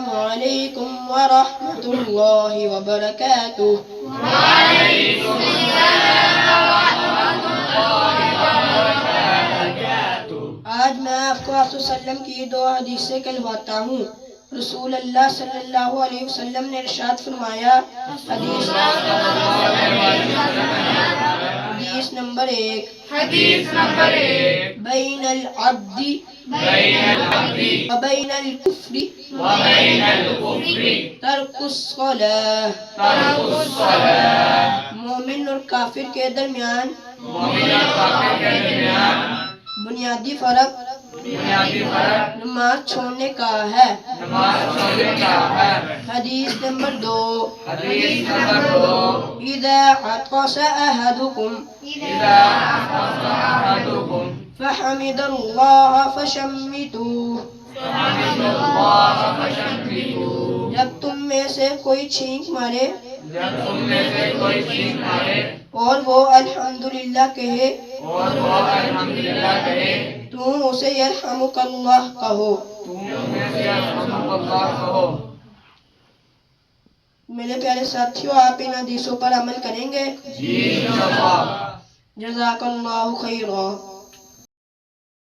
السلام علیکم ورحمۃ اللہ وبرکاتہ. وعلیکم السلام ورحمۃ اللہ وبرکاتہ. آج میں آپ کو آپ وسلم کی دو حدیثیں کہلواتا ہوں. رسول اللہ صلی اللہ علیہ وسلم نے ارشاد فرمایا. حدیث نمبر 1. حدیث نمبر 1. بین العبد وبین الکفر ترک الصلاۃ. مومن اور کافر کے درمیان بنیادی فرق نماز چھوڑنے کا ہے. حدیث نمبر 2. اذا عطس احدکم فحمد اللہ فشمتوه. جب تم میں سے کوئی چھینک مارے اور وہ الحمدللہ کہے تم اسے یرحمک اللہ کہو. میرے پیارے ساتھیوں، آپ ان حدیثوں پر عمل کریں گے؟ جی انشاءاللہ. جزاک اللہ خیرا.